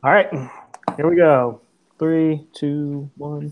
All right, here we go. Three, two, one.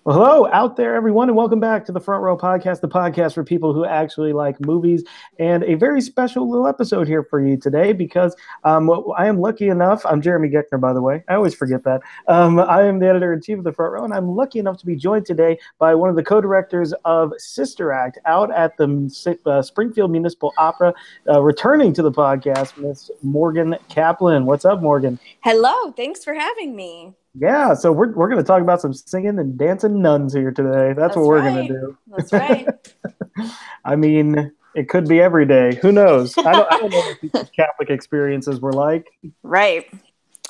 Well, hello out there, everyone, and welcome back to the Front Row Podcast, the podcast for people who actually like movies, and a very special little episode here for you today because I am lucky enough. I'm Jeremy Geckner, by the way. I always forget that. I am the editor-in-chief of the Front Row, and I'm lucky enough to be joined today by one of the co-directors of Sister Act out at the Springfield Municipal Opera, returning to the podcast, Miss Morgan Kaplan. What's up, Morgan? Hello, thanks for having me. Yeah, so we're going to talk about some singing and dancing nuns here today. That's what we're going to do. That's right. I mean, it could be every day. Who knows? I don't know what people's Catholic experiences were like. Right.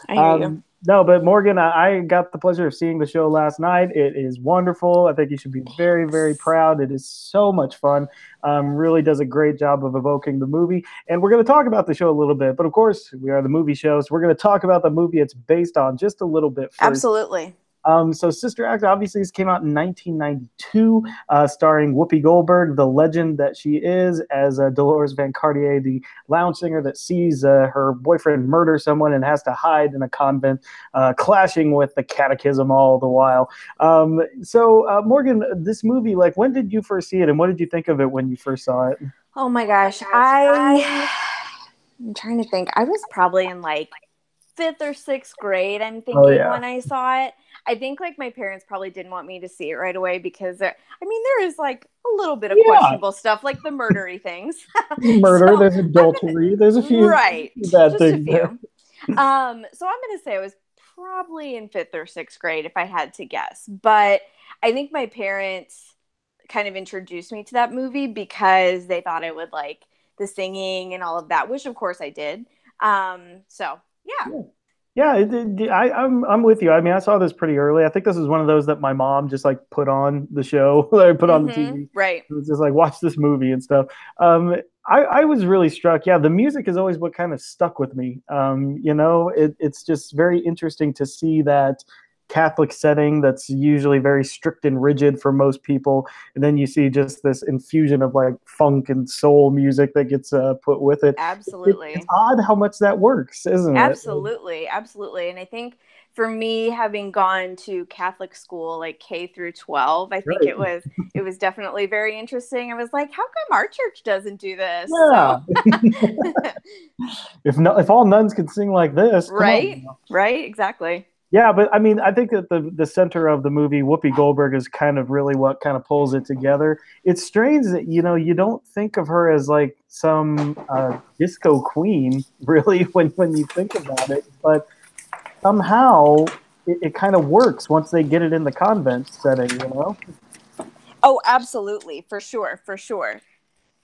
I hear you. No, but Morgan, I got the pleasure of seeing the show last night. It is wonderful. I think you should be very, very proud. It is so much fun. Really does a great job of evoking the movie. And we're going to talk about the show a little bit. But of course, we are the movie show, so we're going to talk about the movie it's based on just a little bit first. Absolutely. So Sister Act, obviously, this came out in 1992, starring Whoopi Goldberg, the legend that she is, as Dolores Van Cartier, the lounge singer that sees her boyfriend murder someone and has to hide in a convent, clashing with the catechism all the while. So Morgan, this movie, like, when did you first see it, and what did you think of it when you first saw it? Oh my gosh, I'm trying to think. I was probably in like 5th or 6th grade, I'm thinking, when I saw it. I think like my parents probably didn't want me to see it right away because there is like a little bit of questionable stuff, like the murdery things. Murder, there's adultery, there's a few bad things. So I'm gonna say I was probably in 5th or 6th grade if I had to guess. But I think my parents kind of introduced me to that movie because they thought I would like the singing and all of that, which of course I did. Yeah, I'm with you. I mean, I saw this pretty early. I think this is one of those that my mom just like put on the show, or put on the TV. Right. It was just like, watch this movie and stuff. I was really struck. Yeah, the music is always what kind of stuck with me. It's just very interesting to see that Catholic setting that's usually very strict and rigid for most people, and then you see just this infusion of like funk and soul music that gets put with it. Absolutely. It's odd how much that works, isn't it? Absolutely. And I think for me, having gone to Catholic school like K through 12, I think it was definitely very interesting. I was like, how come our church doesn't do this? Yeah. If all nuns could sing like this, right? Right, exactly. Yeah, but I mean, I think that the center of the movie, Whoopi Goldberg, is kind of really what kind of pulls it together. It's strange that, you don't think of her as like some disco queen, really, when you think about it. But somehow it kind of works once they get it in the convent setting, Oh, absolutely. For sure.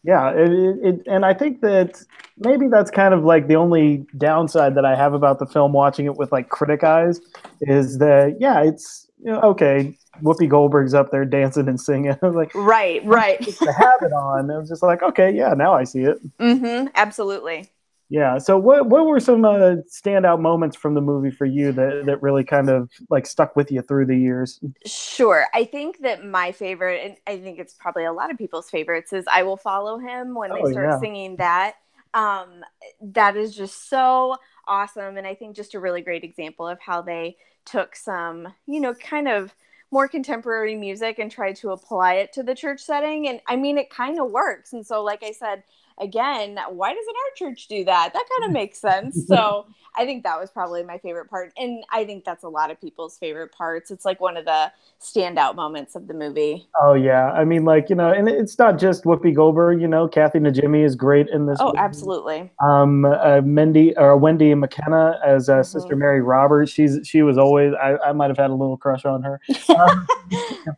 Yeah, and I think that maybe that's kind of like the only downside that I have about the film, watching it with like critic eyes, is that it's okay. Whoopi Goldberg's up there dancing and singing. I was like, right. Just to have it on, I was just like, okay, yeah, now I see it. Absolutely. Yeah. So what were some standout moments from the movie for you that really kind of like stuck with you through the years? Sure. I think that my favorite, and I think it's probably a lot of people's favorites, is I Will Follow Him when they start singing that. That is just so awesome. And I think just a really great example of how they took some, kind of more contemporary music and tried to apply it to the church setting. And I mean, it kind of works. And so, like I said, again, why doesn't our church do that? That kind of makes sense. So I think that was probably my favorite part. And I think that's a lot of people's favorite parts. It's like one of the standout moments of the movie. Oh, yeah. I mean, like, and it's not just Whoopi Goldberg, Kathy Najimy is great in this. Oh, movie. Absolutely. Wendy McKenna as Sister Mary Roberts. She was always, I might have had a little crush on her, if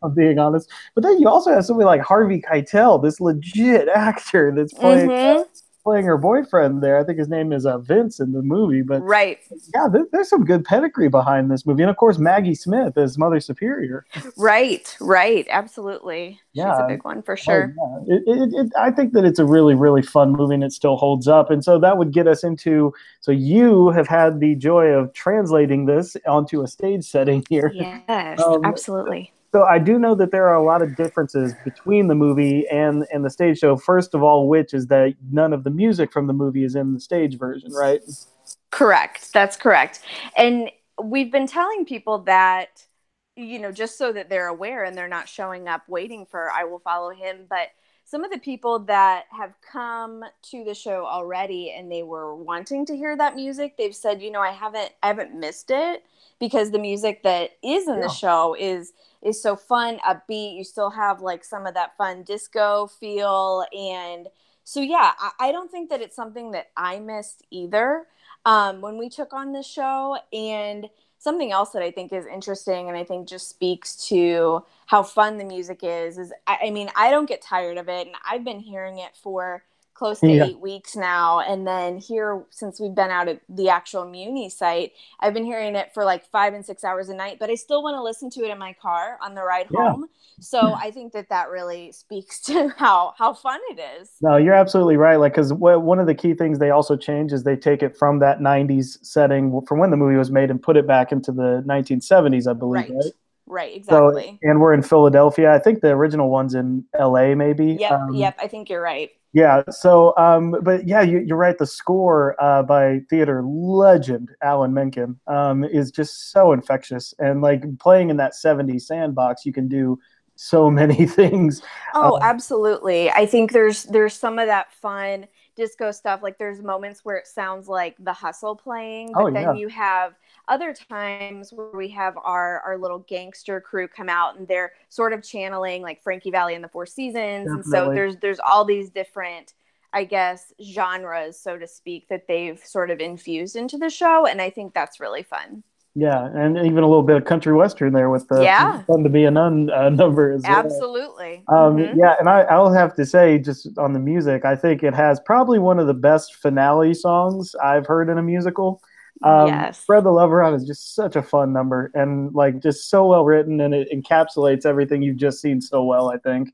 I'm being honest. But then you also have somebody like Harvey Keitel, this legit actor that's playing her boyfriend there. I think his name is Vince in the movie. But yeah, there's some good pedigree behind this movie. And of course, Maggie Smith as Mother Superior. Right. Absolutely. Yeah. She's a big one for sure. Yeah. I think that it's a really, really fun movie and it still holds up. And so that would get us into, so you have had the joy of translating this onto a stage setting here. Yes, absolutely. So I do know that there are a lot of differences between the movie and the stage show. First of all, which is that none of the music from the movie is in the stage version, right? Correct. That's correct. And we've been telling people that, just so that they're aware and they're not showing up waiting for I Will Follow Him. But some of the people that have come to the show already and they were wanting to hear that music, they've said, I haven't missed it because the music that is in the Yeah. show is so fun, upbeat. You still have like some of that fun disco feel. And so, yeah, I don't think that it's something that I missed either when we took on this show. And something else that I think is interesting and I think just speaks to how fun the music is I mean, I don't get tired of it. And I've been hearing it for close to Yeah. 8 weeks now. And then here, since we've been out at the actual Muni site, I've been hearing it for like 5 and 6 hours a night, but I still want to listen to it in my car on the ride Yeah. home. So I think that really speaks to how fun it is. No, you're absolutely right. Like, because one of the key things they also change is they take it from that '90s setting from when the movie was made and put it back into the 1970s, I believe, Right. right? Right, So, exactly. and we're in Philadelphia. I think the original one's in LA, maybe. Yep, I think you're right. Yeah. So, but yeah, you're right. The score by theater legend Alan Menken is just so infectious, and like playing in that '70s sandbox, you can do so many things. Oh, absolutely. I think there's some of that fun disco stuff. Like there's moments where it sounds like The Hustle playing, Oh but then yeah, you have other times where we have our little gangster crew come out and they're sort of channeling like Frankie Valli and the Four Seasons. And so definitely. there's all these different, I guess, genres, so to speak, that they've sort of infused into the show. And I think that's really fun. Yeah, and even a little bit of country western there with the Yeah, "Fun to Be a Nun" number as well. absolutely. Mm-hmm. Yeah, and I'll have to say, just on the music, I think it has probably one of the best finale songs I've heard in a musical. Yes. "Spread the Love Around" is just such a fun number and like just so well written, and it encapsulates everything you've just seen so well, I think.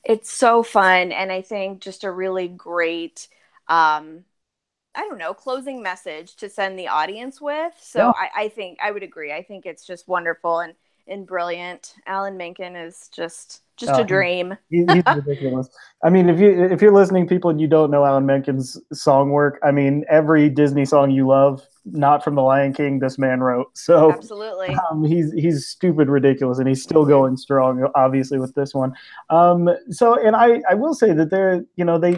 It's so fun. And I think just a really great, I don't know, closing message to send the audience with. Yeah. So I think I would agree. I think it's just wonderful and brilliant. Alan Menken is just a Oh, dream. he's ridiculous. I mean, if you're listening, people, and you don't know Alan Menken's song work, I mean, every Disney song you love, not from The Lion King, this man wrote. So Absolutely. he's stupid ridiculous, and he's still Mm-hmm. going strong, obviously, with this one. So, and I will say that they're,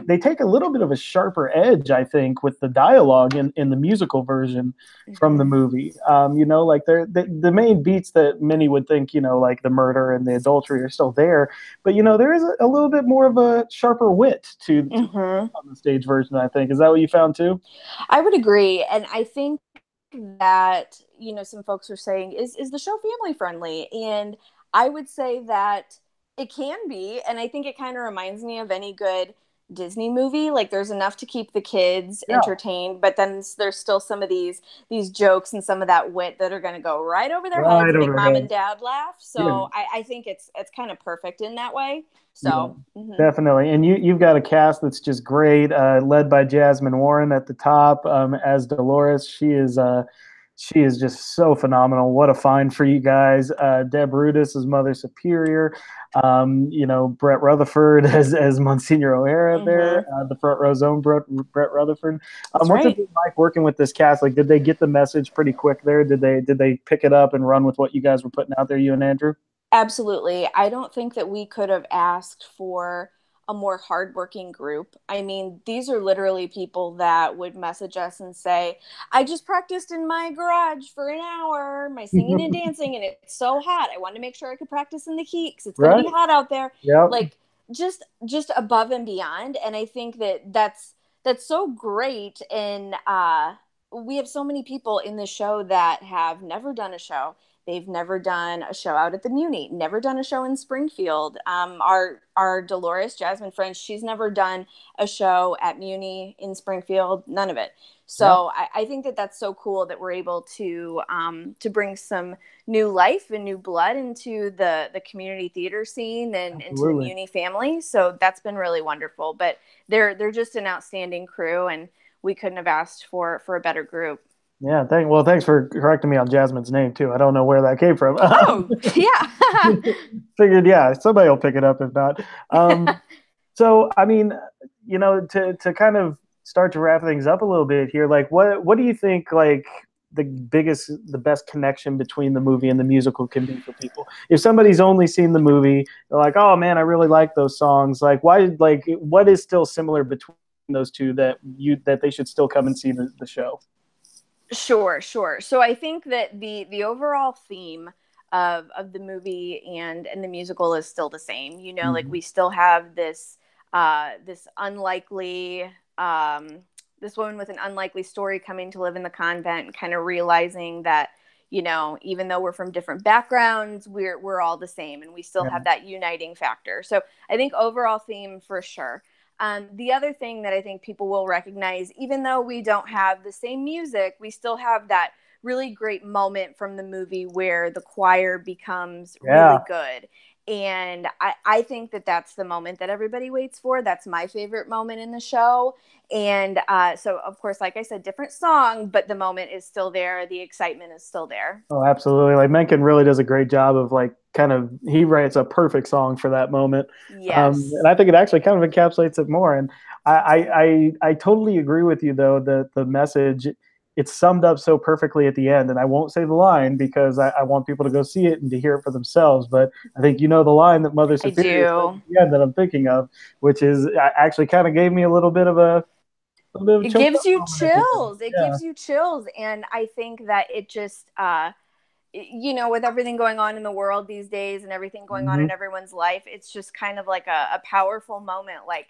they take a little bit of a sharper edge, I think, with the dialogue in the musical version from the Mm-hmm. movie. Like the main beats that many would think, like the murder and the adultery are still there, but there is a little bit more of a sharper wit to Mm-hmm. on the stage version, I think. Is that what you found too? I would agree. And I think that, some folks are saying, is the show family friendly? And I would say that it can be. And I think it kind of reminds me of any good Disney movie. Like there's enough to keep the kids Yeah, entertained, but then there's still some of these jokes and some of that wit that are going to go right over their heads right and make over mom and heads. dad laugh. Yeah, So I think it's kind of perfect in that way. yeah, So definitely. And you've got a cast that's just great, led by Jasmine Warren at the top as Dolores. She is just so phenomenal. What a find for you guys. Deb Rudis as Mother Superior. Brett Rutherford as Monsignor O'Hara there, the front row zone, Brett Rutherford. that's What's it right. been like working with this cast? Like, did they get the message pretty quick there? Did they pick it up and run with what you guys were putting out there, you and Andrew? Absolutely. I don't think that we could have asked for a more hardworking group. I mean, these are literally people that would message us and say, I just practiced in my garage for an hour, my singing and dancing, and it's so hot. I wanted to make sure I could practice in the heat because it's going to Right? be hot out there. Yep. Like just above and beyond. And I think that that's so great. And we have so many people in the show that have never done a show. They've never done a show out at the Muni, never done a show in Springfield. Our Dolores Jasmine French, she's never done a show at Muni in Springfield, none of it. Yep. So I think that that's so cool that we're able to bring some new life and new blood into the community theater scene and into the Absolutely. Muni family. So that's been really wonderful. But they're just an outstanding crew, and we couldn't have asked for a better group. Yeah, thanks for correcting me on Jasmine's name too. I don't know where that came from. Oh, yeah. Figured, yeah, somebody will pick it up if not. So, I mean, to kind of start to wrap things up a little bit here, like what do you think like the best connection between the movie and the musical can be for people? If somebody's only seen the movie, they're like, "Oh man, I really like those songs." Like, what is still similar between those two that they should still come and see the show? Sure, sure. So I think that the overall theme of the movie and the musical is still the same. You know, like Mm-hmm. we still have this unlikely this woman with an unlikely story coming to live in the convent and kind of realizing that, you know, even though we're from different backgrounds, we're all the same and we still Yeah. have that uniting factor. So I think overall theme for sure. The other thing that I think people will recognize, even though we don't have the same music, we still have that really great moment from the movie where the choir becomes really Yeah. good. And I think that that's the moment that everybody waits for. That's my favorite moment in the show. And so, of course, like I said, different song, but the moment is still there. The excitement is still there. Oh, absolutely. Like Menken really does a great job of like he writes a perfect song for that moment. And Yes. I think it actually kind of encapsulates it more. And I totally agree with you though that the message it's summed up so perfectly at the end. And I won't say the line because I want people to go see it and to hear it for themselves. But I think you know the line that Mother I Superior says at do. the end that I'm thinking of, which is actually kind of gave me a little bit of a It choked gives up you moment at the end. chills. It Yeah. gives you chills. And I think that it just, you know, with everything going on in the world these days and everything going on in Hmm. everyone's life, it's just kind of like a powerful moment. Like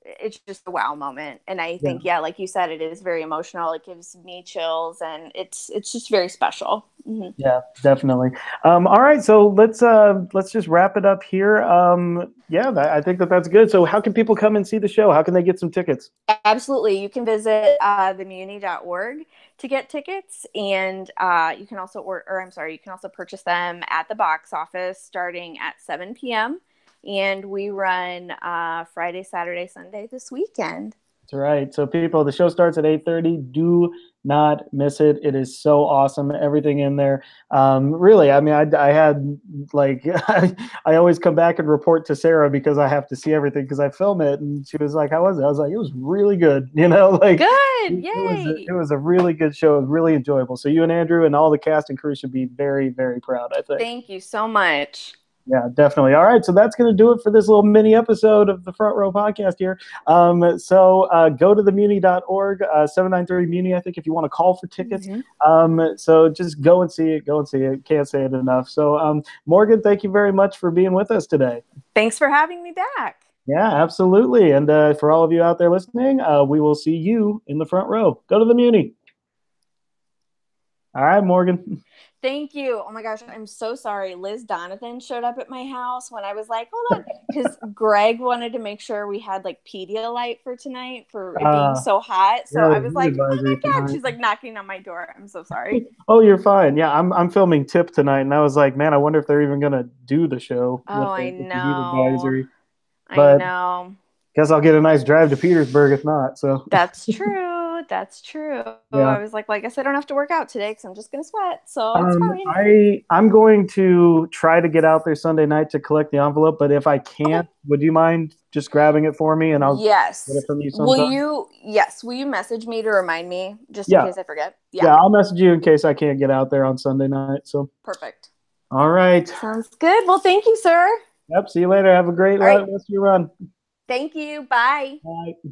it's just a wow moment. And I Yeah. think, yeah, like you said, it is very emotional. It gives me chills and it's just very special. Mm-hmm. Yeah, definitely. All right, so let's just wrap it up here. Yeah, I think that's good. So, how can people come and see the show? How can they get some tickets? Absolutely. You can visit themuni.org to get tickets. And you can also, or I'm sorry, you can also purchase them at the box office starting at 7 p.m. And we run Friday, Saturday, Sunday this weekend. That's right. So, people, the show starts at 8:30. Do not miss it. It is so awesome. Everything in there. Really, I mean, I had like I always come back and report to Sarah because I have to see everything because I film it, and she was like, "How was it?" I was like, "It was really good." Like Good. it Yay. was a really good show. It was really enjoyable. So you and Andrew and all the cast and crew should be very, very proud, I think. Thank you so much. Yeah, definitely. All right, so that's going to do it for this little mini episode of the Front Row Podcast here. Go to themuni.org, 793 Muni, I think, if you want to call for tickets. Mm-hmm. So just go and see it. Go and see it. Can't say it enough. So, Morgan, thank you very much for being with us today. Thanks for having me back. Yeah, absolutely. And for all of you out there listening, we will see you in the front row. Go to the Muni. All right, Morgan. Thank you. Oh my gosh, I'm so sorry. Liz Donovan showed up at my house when I was like, hold on, because Greg wanted to make sure we had like Pedialyte for tonight for it being Uh, so hot. So yeah, I the was heat like, oh advisory my God. tonight. She's like knocking on my door. I'm so sorry. Oh, you're fine. Yeah, I'm filming Tip tonight, and I was like, man, I wonder if they're even gonna do the show Oh, with I the heat know. advisory. I But know. guess I'll get a nice drive to Petersburg if not. So That's true. That's true. yeah. I was like, well, I guess I don't have to work out today because I'm just going to sweat. So it's fine. I'm going to try to get out there Sunday night to collect the envelope, but if I Okay. can't, would you mind just grabbing it for me and I'll get Yes. it from you sometime? Will you message me to remind me just in Yeah. case I forget? Yeah. Yeah, I'll message you in case I can't get out there on Sunday night. So Perfect. all right. Sounds good. Well, thank you, sir. Yep, see you later. Have a great All right. rest of your run. Thank you. Bye. Bye.